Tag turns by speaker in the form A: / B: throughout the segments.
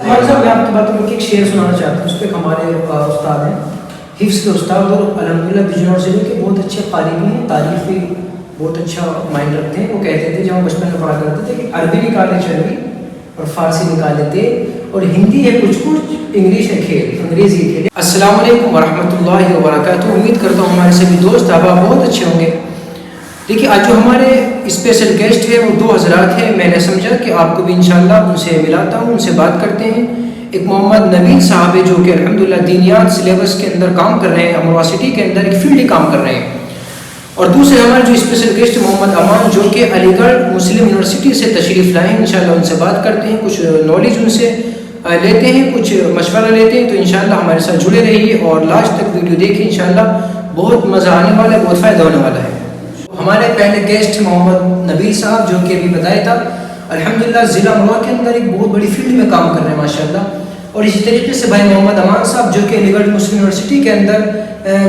A: ہمارے صاحب میں آپ کی باتوں میں ایک شعر سنانا چاہتا ہوں. اس پہ ہمارے استاد ہیں حفظ کے استاد اور الحمدللہ بجنور ضلع کے بہت اچھے قاری بھی ہیں, تاریخ بھی بہت اچھا مائنڈ رکھتے ہیں. وہ کہتے تھے جب ہم بچپن میں پڑھا کرتے تھے کہ عربی نکالے چربی اور فارسی نکالے تھے اور ہندی ہے کچھ کچھ, انگلش ہے کھیل, انگریزی ہے کھیل. السلام علیکم ورحمۃ اللہ وبرکاتہ. امید کرتا ہوں ہمارے سبھی دوست احباب بہت اچھے ہوں گے. دیکھیے آج جو ہمارے اسپیشل گیسٹ ہیں وہ دو حضرات ہیں. میں نے سمجھا کہ آپ کو بھی انشاءاللہ ان سے ملاتا ہوں, ان سے بات کرتے ہیں. ایک محمد نبیل صاحب ہے جو کہ الحمدللہ دینیات سلیبس کے اندر کام کر رہے ہیں, یونیورسٹی کے اندر ایک فیلڈ کام کر رہے ہیں. اور دوسرے ہمارے جو اسپیشل گیسٹ محمد امان جو کہ علی گڑھ مسلم یونیورسٹی سے تشریف لائے ہیں. انشاءاللہ ان سے بات کرتے ہیں, کچھ نالج ان سے لیتے ہیں, کچھ مشورہ لیتے ہیں. تو انشاءاللہ ہمارے ساتھ جڑے رہیے اور لاسٹ تک ویڈیو دیکھیں, انشاءاللہ بہت مزہ آنے والا ہے, بہت فائدہ ہونے والا ہے. ہمارے پہلے گیسٹ محمد نبیل صاحب جو کہ ابھی بتایا تھا الحمدللہ ضلع امروہہ کے اندر ایک بہت بڑی فیلڈ میں کام کر رہے ہیں ماشاءاللہ. اور اسی طریقے سے بھائی محمد امان صاحب جو کہ علی گڑھ مسلم یونیورسٹی کے اندر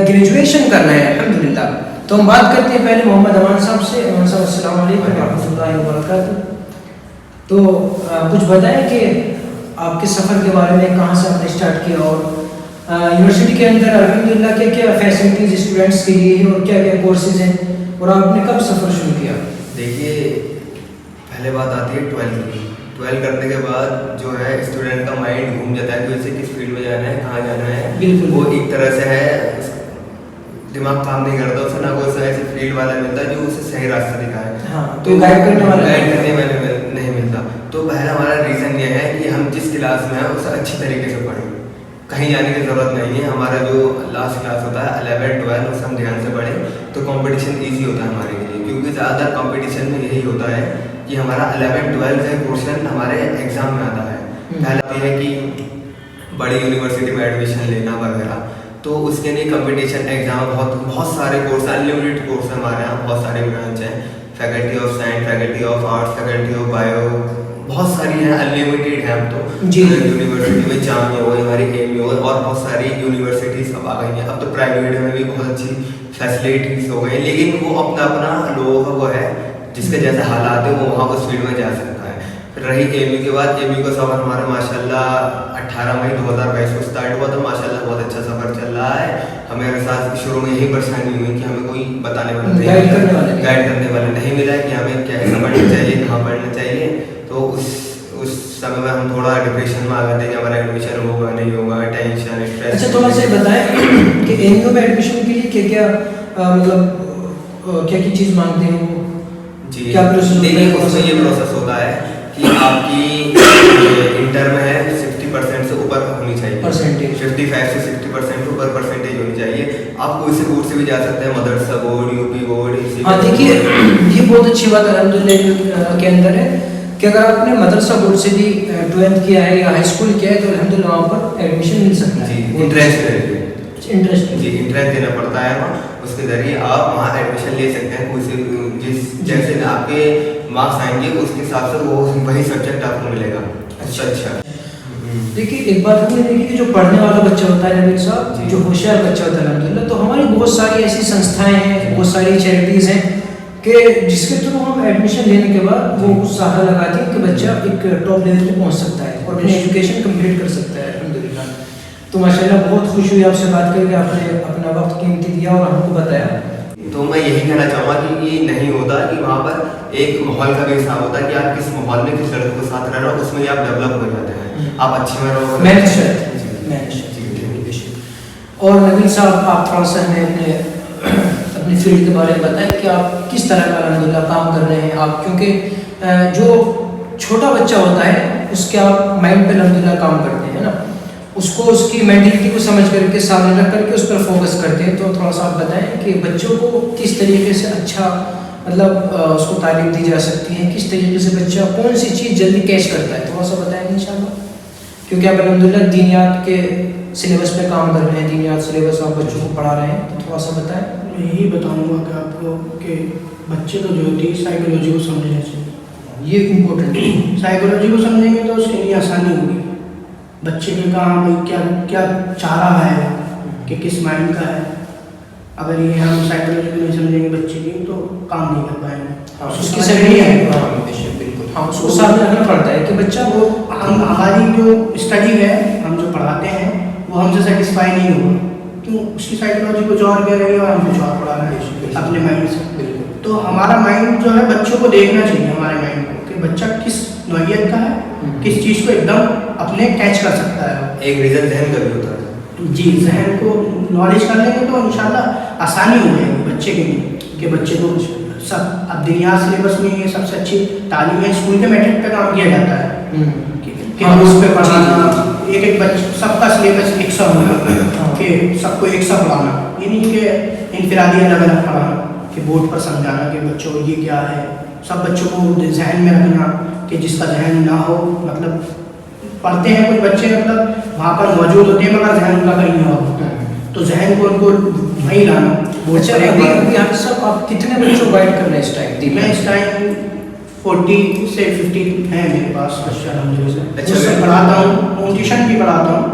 A: گریجویشن کر رہے ہیں الحمدللہ. تو ہم بات کرتے ہیں پہلے محمد امان صاحب سے. امان صاحب السلام علیکم ورحمۃ اللہ وبرکاتہ. تو کچھ بتائیں کہ آپ کے سفر کے بارے میں, کہاں سے آپ نے اسٹارٹ کیا اور یونیورسٹی کے اندر الحمدللہ کیا کیا فیسلٹیز اسٹوڈنٹس کے لیے ہیں اور کیا کیا کورسز ہیں, اور آپ نے کب سفر شروع کیا؟
B: دیکھیے پہلے بات آتی ہے 12 کی. 12 کرنے کے بعد جو ہے اسٹوڈنٹ کا مائنڈ گھوم جاتا ہے کہ اسے کس فیلڈ میں جانا ہے, کہاں جانا ہے.
A: بالکل
B: وہ ایک طرح سے ہے دماغ کام نہیں کرتا, اسے نہ کوئی ایسے فیلڈ والا ملتا ہے جو اسے صحیح راستہ دکھائے.
A: ہاں تو گائیڈ کرنے والا
B: نہیں ملتا. تو پہلا ہمارا ریزن یہ ہے کہ ہم جس کلاس میں ہیں اسے اچھی طریقے سے پڑھیں, کہیں جانے کی ضرورت نہیں ہے. ہمارا جو لاسٹ کلاس ہوتا ہے 11 12 اسے ہم دھیان سے پڑھیں تو کمپٹیشن ایزی ہوتا ہے ہمارے لیے, کیونکہ زیادہ تر کمپٹیشن میں یہی ہوتا ہے کہ ہمارا 11 12 کا پورشن ہمارے ایگزام میں آتا ہے. پہلا یہ ہے کہ بڑی یونیورسٹی میں ایڈمیشن لینا وغیرہ, تو اس کے لیے کمپٹیشن ایگزام بہت سارے کورس ہیں, انلمیٹڈ کورس ہیں ہمارے یہاں, بہت سارے برانچ ہیں, faculty of science, faculty of arts, faculty of bio, بہت ساری ہیں, انلمیٹیڈ ہیں. اب تو یونیورسٹی میں جامعہ ہو, ہماری ایم یو اور بہت ساری یونیورسٹیز اب آ گئی ہیں. اب تو پرائیویٹ میں بھی بہت اچھی فیسلٹیز ہو گئی ہیں, لیکن وہ اپنا لوگوں کا وہ ہے جس کے جیسے حالات ہیں وہ وہاں اس فیلڈ میں جا سکتا ہے. پھر رہی ایم یو کے بعد, ایم یو کا سفر ہمارا ماشاءاللہ 18 مئی 2022 کو اسٹارٹ ہوا, تو ماشاءاللہ بہت اچھا سفر چل رہا ہے. ہمارے ساتھ شروع میں یہی پریشانی ہوئی کہ ہمیں کوئی بتانے والا نہیں, گائیڈ کرنے والا نہیں ملا کہ ہمیں کیسا پڑھنا چاہیے, کہاں پڑھنا چاہیے. تو اس سمے میں ہم تھوڑا ڈپریشن میں آ گئے تھے کہ ہمارا ایڈمیشن ہوگا نہیں ہوگا, ٹینشن, اسٹریس.
A: اچھا تھوڑا سا بتائیں کہ ایم یو میں ایڈمیشن کے لیے کیا کیا مطلب کیا کی چیز مانگتے ہیں وہ؟
B: جی دیکھیے اس میں یہ پروسیس ہوتا ہے کہ آپ کی انٹر میں ہے 60% سے اوپر ہونی چاہیے, 55 سے 60% اوپر پرسنٹیج ہونی چاہیے. آپ کوئی سے بورڈ سے بھی جا سکتے ہیں, مدرسہ بورڈ, یو پی بورڈ.
A: ہاں دیکھیے یہ بہت اچھی بات الحمدللہ کے اندر ہے کہ اگر آپ نے مدرسہ بورڈ سے بھی 12th کیا ہے یا ہائی اسکول کیا ہے تو الحمدللہ وہاں پر ایڈمیشن مل سکتا ہے. انٹرسٹ
B: دینا پڑتا ہے وہاں, اس کے ذریعے آپ وہاں ایڈمیشن لے سکتے ہیں. کوئی جیسے آپ کے مارکس آئیں گے اس کے حساب سے وہی سبجیکٹ آپ کو ملے گا. اچھا
A: دیکھیے ایک بات ہم نے دیکھی کہ جو پڑھنے والا بچہ ہوتا ہے نبیل صاحب, جو ہوشیار بچہ ہوتا ہے الحمدللہ, تو ہماری بہت ساری ایسی سنستھائیں ہیں, بہت ساری چیریٹیز ہیں کہ جس کے تھرو ہم ایڈمیشن لینے کے بعد وہ کچھ سہارا لگاتی ہیں کہ بچہ ایک ٹاپ لیول پہ پہنچ سکتا ہے اور اپنی ایجوکیشن کمپلیٹ کر سکتا ہے الحمدللہ. تو ماشاءاللہ بہت خوش ہوئی آپ سے بات کر کے, آپ نے اپنا وقت قیمتی دیا اور ہم کو بتایا.
B: تو میں یہی کہنا چاہوں گا کہ یہ نہیں ہوتا کہ وہاں پر ایک ماحول کا بھی حساب ہوتا ہے کہ آپ کس ماحول میں کس لڑکوں کے ساتھ رہ رہے ہو, اس میں آپ ڈیولپ ہو جاتے ہیں, آپ اچھے میں رہو.
A: اور نبیل صاحب آپ تھوڑا سا ہمیں اپنی فیلڈ کے بارے میں بتائیں کہ آپ کس طرح کا الحمدللہ کام کر رہے ہیں آپ, کیونکہ جو چھوٹا بچہ ہوتا ہے اس کے آپ مائنڈ پہ الحمدللہ کام کرتے ہیں نا, اس کو اس کی مینٹلٹی کو سمجھ کر کے سامنے رکھ کر کے اس پر فوکس کرتے ہیں. تو تھوڑا سا آپ بتائیں کہ بچوں کو کس طریقے سے اچھا مطلب اس کو تعلیم دی جا سکتی ہے, کس طریقے سے بچہ کون سی چیز جلدی کیچ کرتا ہے, تھوڑا سا بتائیں انشاءاللہ. کیونکہ آپ الحمدللہ دینیات کے سلیبس پہ کام کر رہے ہیں, دینیات سلیبس آپ بچوں کو پڑھا رہے ہیں, تو تھوڑا سا بتائیں.
C: میں یہی بتاؤں گا کہ آپ کو کہ بچے کو جو ہوتی ہے سائیکولوجی کو سمجھنا چاہیے.
A: یہ امپورٹنٹ ہے,
C: سائیکولوجی کو سمجھیں گے تو اس کے لیے آسانی ہوگی. بچے کے کہاں کیا کیا چاہ رہا ہے کہ کس مائنڈ کا ہے, اگر یہ ہم سائیکولوجی کو نہیں سمجھیں گے بچے کی تو کام نہیں کر پائیں گے.
A: اس کی صحیح ہے بالکل. ہاں اس کو سامنے رکھنا پڑتا ہے کہ بچہ وہ
C: ہماری جو اسٹڈی ہے، ہم جو پڑھاتے ہیں وہ ہم سے سیٹسفائی نہیں ہوگا، کیوں اس کی سائیکالوجی کچھ اور کہہ رہی ہے اور ہم کچھ اور پڑھا رہے ہیں اپنے مائنڈ سے. تو ہمارا مائنڈ جو ہے بچوں کو دیکھنا چاہیے، ہمارے مائنڈ کو کہ بچہ کس نوعیت کا ہے، کس چیز کو ایک دم اپنے کیچ کر سکتا ہے.
B: ایک ریزن ذہن کا بھی ہوتا ہے.
C: جی، ذہن کو نالج کر لیں گے تو انشاءاللہ آسانی ہو جائے گی بچے کے لیے کہ بچے کو سب. اب دنیا سلیبس میں یہ سب سے اچھی تعلیم ہے، اسکول کے میٹرک پہ کام کیا جاتا ہے کہ اس پہ پڑھانا، ایک ایک بچہ سب کا سلیبس ایک سا ہونا کہ سب کو ایک سا پڑھانا، یہ نہیں کہ انفرادی الگ الگ پڑھانا کہ بورڈ پر سمجھانا کہ بچوں یہ کیا ہے. سب بچوں کو ذہن میں رکھنا کہ جس کا ذہن نہ ہو، مطلب پڑھتے ہیں کچھ بچے مطلب وہاں پر موجود ہوتے ہیں مگر ذہن ان کا کہیں اور ہوتا ہے، تو ذہن کو ان کو وہیں لانا.
A: اچھا ابھی آپ سب آپ کتنے بچوں کو گائڈ کر رہے ہیں اس ٹائم؟
C: میں اس ٹائم 40 سے 50 ہیں میرے پاس.
B: اچھا
C: سے پڑھاتا ہوں، ٹیوشن بھی پڑھاتا ہوں.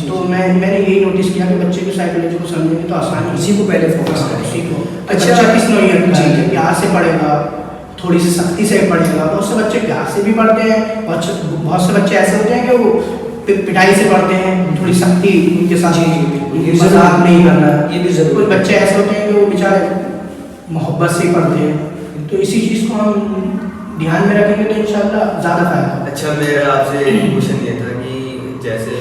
C: تو میں نے یہی نوٹس کیا کہ بچے کی سائیکالوجی کو سمجھنے میں تو آسانی،
A: اسی کو پہلے فوکس کریں.
C: اسی کو اچھا کس نوعیت کا ہے، پیار سے پڑھے گا، تھوڑی سی سختی سے پڑھے گا. بہت سے بچے پیار سے بھی پڑھتے ہیں، بہت سے بچے ایسے ہوتے ہیں کہ وہ پٹائی سے پڑھتے ہیں، تھوڑی سختی ان کے ساتھ مذاق نہیں کرنا.
A: یہ بھی ضرور.
C: کچھ بچے ایسے ہوتے ہیں کہ وہ بیچارے محبت سے ہی پڑھتے ہیں. تو اسی چیز کو ہم دھیان میں رکھیں گے تو انشاءاللہ زیادہ فائدہ.
B: اچھا میرا آپ سے کوشچن یہ تھا کہ جیسے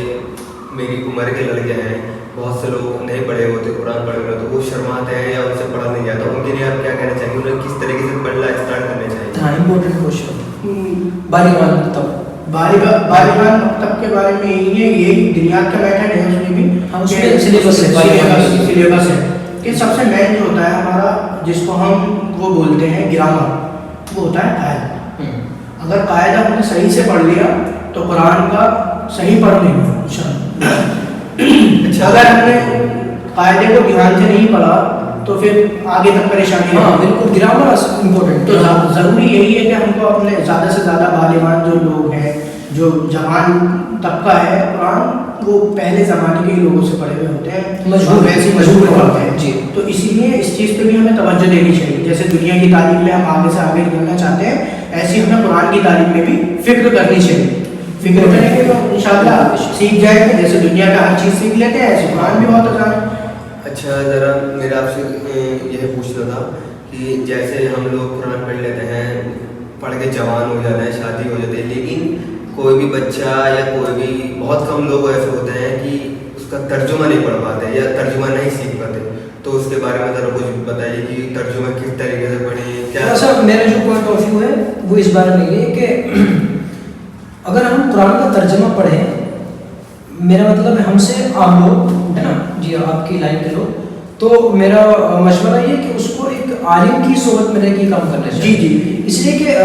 B: میری عمر کے لڑکے ہیں، بہت سے لوگ نہیں پڑھے ہوتے، قرآن پڑھے ہوتے تو وہ شرماتے ہیں یا ان سے پڑھا نہیں جاتا، ان کے لیے آپ کیا کہنا چاہیں گے؟ انہیں کس طریقے سے پڑھنا اسٹارٹ کرنا چاہیے؟
A: ہاں امپورٹنٹ کوشچن. بالیغان مکتب،
C: بالیغان مکتب کے بارے میں یہ دنیات کا میٹر ہے، اس میں بھی
A: اس میں
C: سلیبس ہے کہ سب سے مین جو ہوتا ہے ہمارا، جس کو ہم وہ بولتے ہیں گرامر، وہ ہوتا ہے قاعدہ. اگر قاعدہ ہم نے صحیح سے پڑھ لیا تو قرآن کا صحیح پڑھ لیں گے. اگر ہم نے قاعدے کو دھیان سے نہیں پڑھا تو پھر آگے تک پریشانی.
A: ہاں بالکل، گرامر امپورٹنٹ.
C: تو ضروری یہی ہے کہ ہم کو اپنے زیادہ سے زیادہ بالیغان جو لوگ ہیں، جو جوان طبقہ ہے، قرآن وہ پہلے زمانے کے لوگوں سے پڑھے ہوئے ہوتے ہیں، مجبور پڑھتے ہیں.
A: جی،
C: تو اسی لیے اس چیز پہ بھی ہمیں توجہ دینی چاہیے. جیسے دنیا کی تعلیم میں ہم آگے سے آگے نکلنا چاہتے ہیں، ایسی ہمیں قرآن کی تعلیم میں بھی فکر کرنی چاہیے. فکر کریں گے تو انشاءاللہ سیکھ جائیں گے. جیسے دنیا کا ہر چیز سیکھ لیتے ہیں، ایسے قرآن بھی بہت آسان ہے.
B: اچھا ذرا میرا آپ سے یہ پوچھنا تھا کہ جیسے ہم لوگ قرآن پڑھ لیتے ہیں، پڑھ کے جوان ہو جاتے ہیں، شادی ہو جاتی ہے، لیکن کوئی بھی بچہ یا کوئی بھی بہت کم لوگ ایسے ہوتے ہیں کہ اس کا ترجمہ نہیں پڑھ پاتے یا ترجمہ نہیں سیکھ پاتے، تو اس کے بارے میں ذرا کچھ بتائیے کہ ترجمہ کس طریقے سے پڑھیں. کیا
A: سر میرا جو پوائنٹ آف ویو ہے وہ اس بارے میں یہ کہ اگر ہم قرآن کا ترجمہ پڑھیں، میرا مطلب ہم سے عام لوگ ہے نا جی، آپ کی لائن کے لوگ، تو میرا مشورہ یہ کہ اس کو ایک عالم کی صحبت میں رہ کے کام کرنا چاہیے.
C: جی
A: اس لیے کہ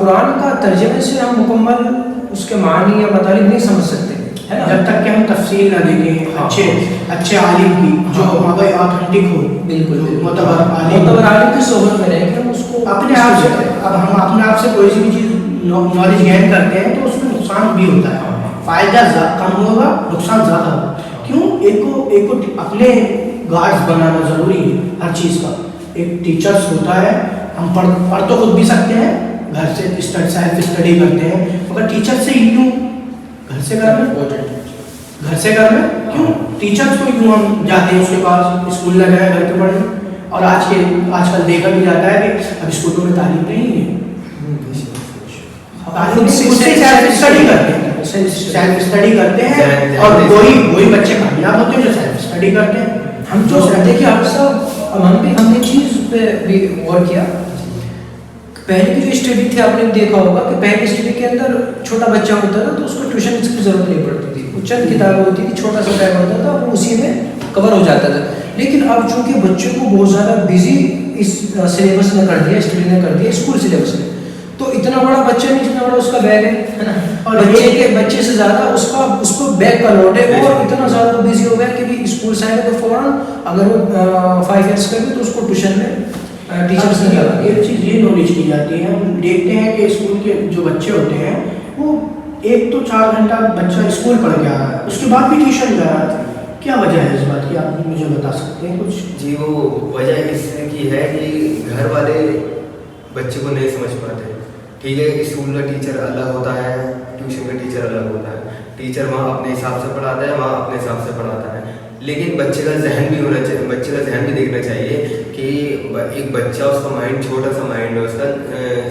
A: قرآن کا ترجمے سے ہم مکمل اس کے معنی یا مطالب نہیں سمجھ سکتے ہے نا،
C: جب تک کہ ہم تفصیل نہ دیکھیں اچھے عالم کی جو ہمارے آتھینٹک ہو.
A: بالکل
C: معتبر
A: عالم کی صحبت میں رہ کے ہم اس کو
C: اپنے آپ سے، اب ہم اپنے آپ سے کوئی سی بھی چیز نالج گین کرتے ہیں تو اس میں نقصان بھی ہوتا ہے. فائدہ کم ہوگا، نقصان زیادہ ہوگا. کیوں؟ ایک کو اپنے گارڈز بنانا ضروری ہے ہر چیز کا. ایک ٹیچرس ہوتا ہے، ہم پڑھ تو خود بھی سکتے ہیں، گھر سے سیلف اسٹڈی کرتے ہیں، مگر ٹیچر سے ہی کیوں گھر سے کر لیں کیوں ٹیچرس کو کیوں ہم جاتے ہیں اس کے پاس، اسکول نہ جائیں گھر کے پڑھنے. اور آج کل دیکھا بھی جاتا ہے کہ اب اسکولوں میں تعلیم نہیں ہے، سیلف اسٹڈی کرتے ہیں اور وہی بچے کامیاب ہوتے ہیں جو سیلف اسٹڈی کرتے ہیں.
A: ہم جو دیکھیے آپ صاحب ہم نے چیز پہ بھی غور کیا. پہلے کی جو اسٹڈی تھی آپ نے دیکھا ہوگا کہ پہلے اسٹڈی کے اندر چھوٹا بچہ ہوتا تھا تو اس کو ٹیوشن کی ضرورت نہیں پڑتی تھی، وہ چند کتابیں ہوتی تھی، چھوٹا سا ٹائم ہوتا تھا، وہ اسی میں کور ہو جاتا تھا. لیکن اب چونکہ بچوں کو بہت زیادہ بزی اس سلیبس نے کر دیا، اسٹڈی نے کر دیا اسکول سلیبس میں، تو اتنا بڑا بچہ نہیں جتنا بڑا اس کا بیگ ہے نا، اور بچے سے زیادہ اس کو بیگ کا لوڈ ہے، اور اتنا زیادہ بزی ہو گیا کہ بھی اسکول سے آئے تو فوراً اگر وہ 5 ایئرس کر دے تو اس کو ٹیوشن میں ٹیچرس نے لگا.
C: ایک چیز یہ نالج کی جاتی ہے، ہم دیکھتے ہیں کہ اسکول کے جو بچے ہوتے ہیں وہ 1 تو 4 گھنٹہ بچہ اسکول پڑھ کے آ رہا ہے، اس کے بعد بھی ٹیوشن جا رہا ہے. کیا وجہ ہے اس بات کی، آپ مجھے بتا سکتے ہیں کچھ؟
B: جی وہ وجہ اس کی ہے کہ گھر والے بچے کو نہیں سمجھ پاتے. ٹھیک ہے، اسکول کا ٹیچر الگ ہوتا ہے، ٹیوشن کا ٹیچر الگ ہوتا ہے. ٹیچر وہاں اپنے حساب سے پڑھاتا ہے، وہاں اپنے حساب سے پڑھاتا ہے. لیکن بچے کا ذہن بھی ہونا چاہیے، بچے کا ذہن بھی دیکھنا چاہیے کہ ایک بچہ، اس کا مائنڈ چھوٹا سا مائنڈ ہے، اس کا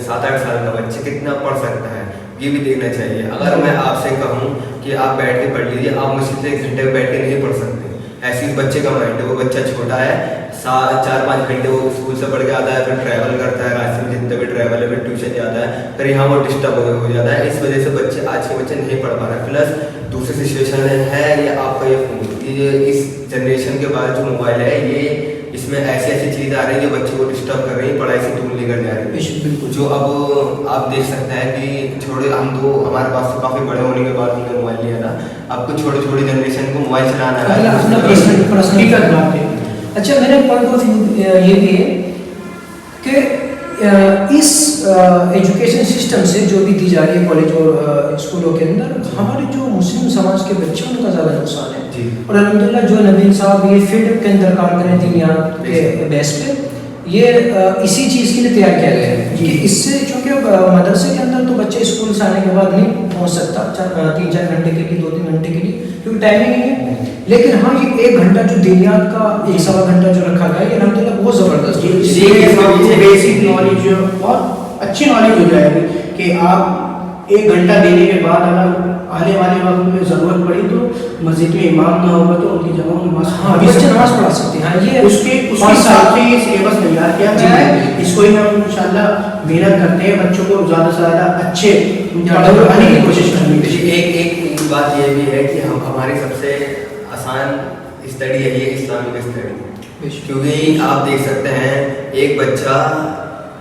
B: 7-8 سال کا بچہ کتنا پڑھ سکتا ہے، یہ بھی دیکھنا چاہیے. اگر میں آپ سے کہوں کہ آپ بیٹھ کے پڑھ لیجیے، آپ مشکل سے 1 گھنٹے بیٹھ کے نہیں پڑھ سکتے. ایسی بچے کا مائنڈ ہے، وہ بچہ چھوٹا ہے، 4-5 گھنٹے وہ اسکول سے پڑھ کے آتا ہے، پھر ٹریول کرتا ہے، راستے میں جتنے بھی ٹریول ہے، پھر ٹیوشن جاتا ہے، پھر یہاں وہ ڈسٹرب ہو جاتا ہے. اس وجہ سے بچے، آج کے بچے نہیں پڑھ پا رہے. پلس دوسری سچویشن ہے یہ آپ کا یہ فون، یہ اس جنریشن کے بعد جو موبائل ہے، یہ اس میں ایسی ایسی چیزیں آ رہی ہیں جو بچوں کو ڈسٹرب کر رہی ہیں، پڑھائی سے دور لے کر جا رہی ہیں.
A: بالکل.
B: جو اب آپ دیکھ سکتے ہیں کہ چھوڑے، ہم تو ہمارے پاس تو کافی بڑے ہونے کے بعد ہم نے موبائل لیا تھا. اب تو چھوٹی جنریشن کو موبائل چلانا ہے.
A: اچھا، میرا پوائنٹ آف ویو یہ بھی ہے کہ اس ایجوکیشن سسٹم سے جو بھی دی جا رہی ہے کالج اور اسکولوں کے اندر، ہمارے جو مسلم سماج کے بچے ہیں ان کا زیادہ نقصان ہے.
B: جی.
A: اور الحمدللہ جو نبیل صاحب یہ فیلڈ کے اندر کام کریں دینیات کے بیس پہ، یہ اسی چیز کے لیے تیار کیا گیا ہے کہ اس سے، چونکہ مدرسے کے اندر تو بچے اسکول سے آنے کے بعد نہیں پہنچ سکتا 3-4 گھنٹے کے لیے، 2-3 گھنٹے کے لیے، کیونکہ ٹائمنگ نہیں ہے. لیکن ہاں، یہ 1 گھنٹہ جو دینیات کا 1-1.25 گھنٹہ جو رکھا گیا ہے، یہ الحمدللہ بہت زبردست ہے.
C: بیسک نالج بہت اچھی نالج ہو جائے گی کہ آپ 1 گھنٹہ دینے کے بعد اگر آنے والے وقت میں ضرورت پڑی تو مسجد میں امام نہ ہوگا تو ان کی جگہ
A: نماز پڑھا سکتے ہیں. ہاں، یہ
C: اس کے حساب سے یہ سلیبس تیار کیا گیا ہے. اس کو ہی ہم انشاءاللہ محنت کرتے ہیں بچوں کو زیادہ سے زیادہ اچھے پڑھانے کی کوشش کرنی ہے.
B: ایک بات یہ بھی ہے کہ ہماری سب سے آسان اسٹڈی ہے یہ اسلامک اسٹڈی. کیونکہ آپ دیکھ سکتے ہیں ایک بچہ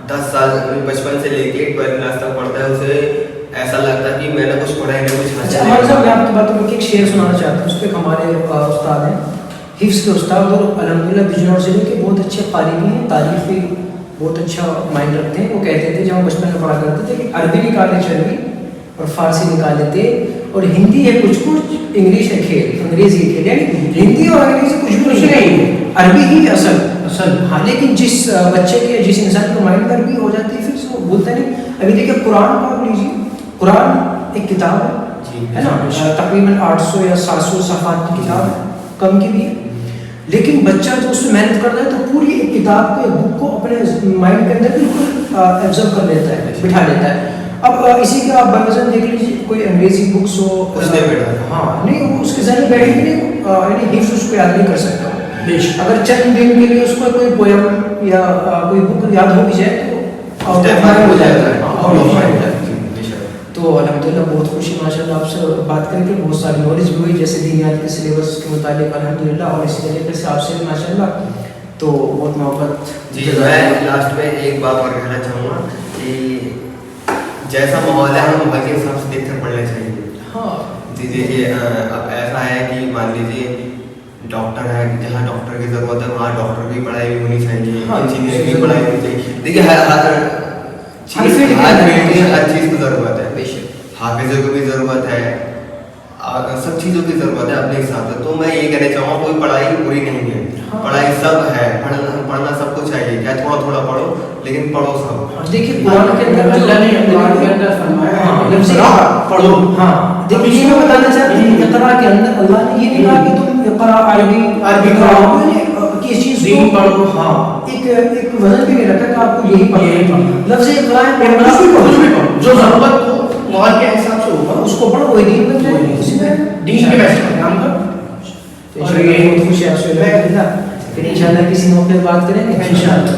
B: 10 سال بچپن سے لے کے 12 کلاس تک پڑھتا ہے، اسے ایسا لگتا ہے کہ میں نے کچھ پڑھا ہی نہیں، کچھ حاصل نہیں.
A: ہمارے صاحب، میں آپ کی باتوں میں ایک شعر سنانا چاہتا ہوں. اس پہ ہمارے استاد ہیں، حفظ کے استاد، اور الحمدللہ بجنور ضلع کے بہت اچھے قاری بھی ہیں، تاریخ بھی بہت اچھا مائنڈ رکھتے ہیں. وہ کہتے تھے جب ہم بچپن میں پڑھا کرتے تھے کہ عربی نکالے چربی اور فارسی نکالے تھے، اور ہندی ہے کچھ کچھ، انگلش ہے کھیل، انگریزی ہے کھیل. یعنی ہندی اور انگریزی کچھ بھی نہیں ہے، عربی ہی اصل. ہاں، لیکن جس بچے کے، جس انسان کا مائنڈ عربی ہو جاتی ہے، پھر وہ بولتا نہیں. ابھی دیکھیے قرآن پاک لیجیے، قرآن ایک کتاب ہے نا، تقریباً 800 یا 700 صفحات کی کتاب ہے، کم کی بھی ہے. لیکن بچہ جو اس میں محنت کرتا ہے تو پوری ایک کتاب کو، ایک بک کو اپنے مائنڈ کے اندر بالکل ایبزرو کر لیتا ہے، بٹھا لیتا ہے. اب اسی کے آپ بنظر دیکھ لیجیے، کوئی انگریزی بکس ہو، ہاں نہیں، وہ اس کے ذہن میں بیٹھے گی نہیں، یعنی حفظ اس کو یاد نہیں کر سکتا. اگر چند دن کے لیے اس کو کوئی پویم یا کوئی بک یاد ہو بھی جائے تو آؤٹ آف مائنڈ ہو جائے گا. تو الحمدللہ بہت خوشی ماشاء اللہ آپ سے بات کر کے، بہت ساری نالج بھی ہوئی، جیسے دینیات کے سلیبس کے متعلق الحمدللہ، اور اسی طریقے سے آپ سے بھی ماشاء اللہ تو بہت محبت.
B: جی، میں لاسٹ میں ایک بات اور کہنا چاہوں گا کہ جیسا ماحول ہے ہمیں ماحول کے حساب سے دیکھ کر پڑھنا چاہیے.
A: ہاں
B: جی دیکھیے، اب ایسا ہے کہ مان لیجیے ڈاکٹر ہے، جہاں ڈاکٹر کی ضرورت ہے وہاں ڈاکٹر کی پڑھائی بھی ہونی چاہیے، انجینئر کی پڑھائی ہونی چاہیے. دیکھیے ہر چیز کی ضرورت ہے، حافظوں کی بھی ضرورت ہے، سب چیزوں کی ضرورت ہے اپنے حساب سے. تو میں یہ کہنا چاہوں گا کوئی پڑھائی بری نہیں ہے، پڑھائی سب ہے، پڑھنا سب کو چاہیے. کیا تھوڑا تھوڑا پڑھو لیکن پڑھو سب.
A: دیکھیے قرآن کے اندر اللہ نے قرآن کے اندر فرمایا پڑھو. ہاں دیکھیے، یہ میں بتانا چاہتی ہوں، اقرا کے اندر اللہ نے یہ نہیں کہا کہ تم اقرا عربی پڑھو، کس چیز کو پڑھو. ہاں، ایک وزن بھی نہیں رکھا کہ آپ کو یہی پڑھنا. لفظ اقرا پڑھنا
C: جو ضرورت ہو ماحول کے حساب سے ہوگا
A: اس کو پڑھو، وہی دین بن جائے. اسی میں
C: دین کے ویسے کام کر.
A: اور یہ بہت خوشی آپ سے، پھر انشاءاللہ کسی موقع پہ بات کریں گے انشاءاللہ.